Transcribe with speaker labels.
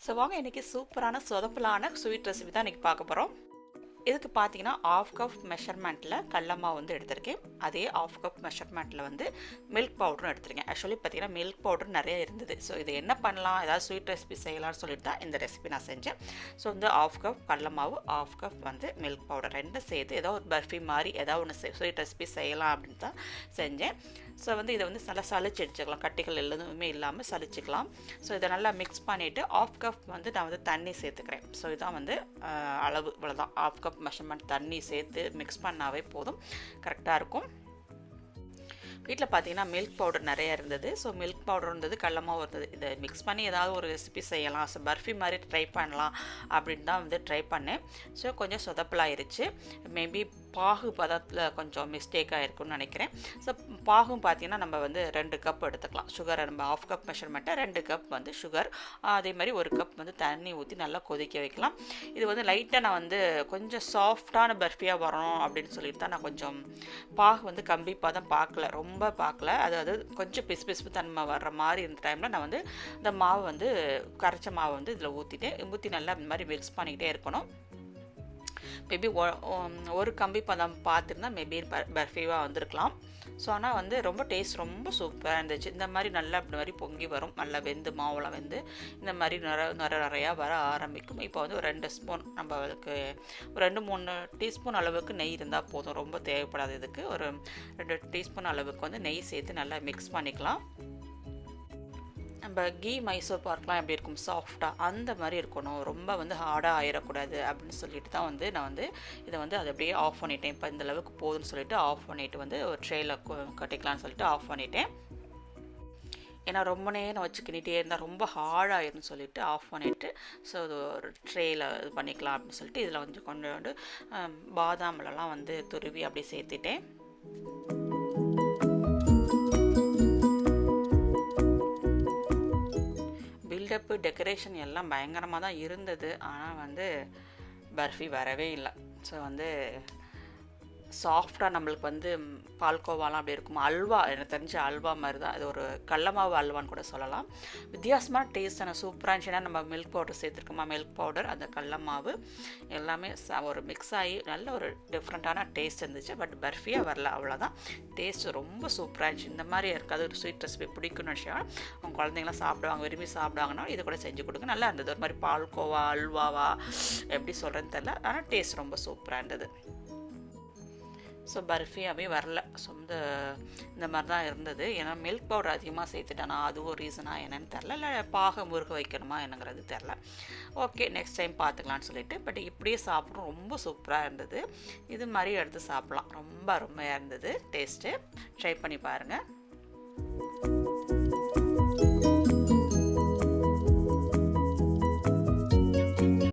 Speaker 1: So வாங்க இன்றைக்கி சூப்பரான சொதப்பலான ஸ்வீட் ரெசிபி தான் இன்றைக்கி பார்க்க போகிறோம். இதுக்கு பார்த்தீங்கன்னா ஆஃப் கப் மெஷர்மெண்ட்டில் கடல மாவு வந்து எடுத்திருக்கேன். அதே ஆஃப் கப் மெஷர்மெண்ட்டில் வந்து மில்க் பவுடரும் எடுத்திருக்கேன். ஆக்சுவலி பார்த்தீங்கன்னா மில்க் பவுடர் நிறைய இருந்தது. ஸோ இது என்ன பண்ணலாம், ஏதாவது ஸ்வீட் ரெசிபி செய்யலாம்னு சொல்லிட்டு தான் இந்த ரெசிபி நான் செஞ்சேன். ஸோ வந்து ஆஃப் கப் கடல மாவு, ஆஃப் கப் வந்து மில்க் பவுடர் ரெண்டும் சேர்த்து ஏதோ ஒரு பர்ஃபி மாதிரி ஏதாவது ஒன்று ஸ்வீட் ரெசிபி செய்யலாம் அப்படின்னு தான் செஞ்சேன். ஸோ வந்து இதை வந்து நல்லா சளிச்சு எடுத்துக்கலாம், கட்டிகள் எதுவுமே இல்லாமல் சளிச்சிக்கலாம். ஸோ இதை நல்லா மிக்ஸ் பண்ணிவிட்டு ஆஃப் கப் வந்து நான் வந்து தண்ணி சேர்த்துக்கிறேன். ஸோ இதுதான் வந்து அளவு, இவ்வளோதான். ஆஃப் கப் மெஷர்மெண்ட் தண்ணி சேர்த்து மிக்ஸ் பண்ணாவே போதும், கரெக்டாக இருக்கும். வீட்டில் பார்த்தீங்கன்னா மில்க் பவுடர் நிறையா இருந்தது. ஸோ மில்க் பவுடர் இருந்தது, கடலமாவும் இருந்தது. இதை மிக்ஸ் பண்ணி ஏதாவது ஒரு ரெசிபி செய்யலாம், ஸோ பர்ஃபி மாதிரி ட்ரை பண்ணலாம் அப்படின்னு தான் வந்து ட்ரை பண்ணேன். ஸோ கொஞ்சம் சொதப்பலாயிருச்சு. மேபி பாகு பதத்தில் கொஞ்சம் மிஸ்டேக் ஆகிருக்குன்னு நினைக்கிறேன். ஸோ பாகும் பார்த்தீங்கன்னா நம்ம வந்து 2 கப் எடுத்துக்கலாம் சுகரை. நம்ம ஆஃப் கப் மெஷர்மெண்ட்டை 2 கப் வந்து சுகர், அதே மாதிரி 1 கப் வந்து தண்ணி ஊற்றி நல்லா கொதிக்க வைக்கலாம். இது வந்து லைட்டாக நான் வந்து கொஞ்சம் சாஃப்டான பர்ஃபியாக வரணும் அப்படின்னு சொல்லிட்டு தான் நான் கொஞ்சம் பாகு வந்து கம்பி பதம் பார்க்கல, ரொம்ப பார்க்கல. அதாவது கொஞ்சம் பிசு தன்மை வர்ற மாதிரி இருந்த டைமில் நான் வந்து இந்த மாவு வந்து கரைச்ச மாவை வந்து இதில் ஊற்றி நல்லா இந்த மாதிரி மிக்ஸ் பண்ணிக்கிட்டே இருக்கணும். மேபி ஒரு கம்பி பதம் பார்த்துருந்தா மேபி பர்ஃபியாக வந்திருக்கலாம். ஸோ ஆனால் வந்து ரொம்ப டேஸ்ட் ரொம்ப சூப்பராக இருந்துச்சு. இந்த மாதிரி நல்லா அப்படி மாதிரி பொங்கி வரும், நல்லா வெந்து மாவுலாம் வெந்து இந்த மாதிரி நிறையா வர ஆரம்பிக்கும். இப்போ வந்து ஒரு 2 ஸ்பூன் நம்மளுக்கு ஒரு 2-3 டீஸ்பூன் அளவுக்கு நெய் இருந்தால் போதும், ரொம்ப தேவைப்படாது. இதுக்கு ஒரு 2 டீஸ்பூன் அளவுக்கு வந்து நெய் சேர்த்து நல்லா மிக்ஸ் பண்ணிக்கலாம். நம்ம கீ மைசூர் பார்க்லாம் எப்படி இருக்கும், சாஃப்டாக அந்த மாதிரி இருக்கணும், ரொம்ப வந்து ஹார்டாக ஆயிடக்கூடாது அப்படின்னு சொல்லிட்டு தான் வந்து நான் வந்து இதை வந்து அதை அப்படியே ஆஃப் பண்ணிட்டேன். இப்போ இந்த அளவுக்கு போதும்னு சொல்லிட்டு ஆஃப் பண்ணிவிட்டு வந்து ஒரு ட்ரேயில் கட்டிக்கலாம்னு சொல்லிட்டு ஆஃப் பண்ணிட்டேன். ஏன்னா ரொம்ப நேரம் வச்சு கிண்டிகிட்டே இருந்தால் ரொம்ப ஹார்டாகிருன்னு சொல்லிட்டு ஆஃப் பண்ணிவிட்டு ஸோ இது ஒரு ட்ரேயில் இது பண்ணிக்கலாம் அப்படின்னு சொல்லிட்டு இதில் வந்து கொண்டு பாதாம்லலாம் வந்து துருவி அப்படியே சேர்த்துட்டேன். பில்டப்பு டெக்கரேஷன் எல்லாம் பயங்கரமாக தான் இருந்தது. ஆனால் வந்து பர்ஃபி வரவே இல்லை. ஸோ வந்து சாஃப்டாக நம்மளுக்கு வந்து பால்கோவாலாம் அப்படி இருக்கும். அல்வா, எனக்கு தெரிஞ்ச அல்வா மாதிரி தான். அது ஒரு கடலமாவு அல்வான்னு கூட சொல்லலாம். வித்தியாசமான டேஸ்டான சூப்பராக இருந்துச்சு. ஏன்னா நம்ம மில்க் பவுடர் சேர்த்துருக்கோமா, மில்க் பவுடர் அந்த கடலமாவு எல்லாமே ஒரு மிக்ஸ் ஆகி நல்ல ஒரு டிஃப்ரெண்ட்டான டேஸ்ட் இருந்துச்சு. பட் பர்ஃபியாக வரல, அவ்வளோதான். டேஸ்ட்டு ரொம்ப சூப்பராக இருந்துச்சு. இந்த மாதிரி இருக்காது ஒரு ஸ்வீட் ரெசிபி பிடிக்கும்னு நினச்சா அவங்க குழந்தைங்களாம் சாப்பிடுவாங்க, விரும்பி சாப்பிடுவாங்கன்னா இது கூட செஞ்சு கொடுங்க. நல்லா இருந்தது. ஒரு மாதிரி பால்கோவா அல்வாவா எப்படி சொல்கிறேன்னு தெரில, ஆனால் டேஸ்ட் ரொம்ப சூப்பராக இருந்தது. ஸோ பர்ஃபியாகவே வரல. ஸோ இந்த மாதிரி தான் இருந்தது. ஏன்னா மில்க் பவுடர் அதிகமாக சேர்த்துட்டேனா, அது ஒரு ரீசனாக என்னென்னு தெரில, இல்லை பாகம் முறுக்க வைக்கணுமா என்னங்கிறது தெரில. ஓகே, நெக்ஸ்ட் டைம் பார்த்துக்கலான்னு சொல்லிட்டு. பட் இப்படியே சாப்பிட்றோம், ரொம்ப சூப்பராக இருந்தது. இது மாதிரி எடுத்து சாப்பிட்லாம், ரொம்ப அருமையாக இருந்தது. டேஸ்ட்டு ட்ரை பண்ணி பாருங்கள்.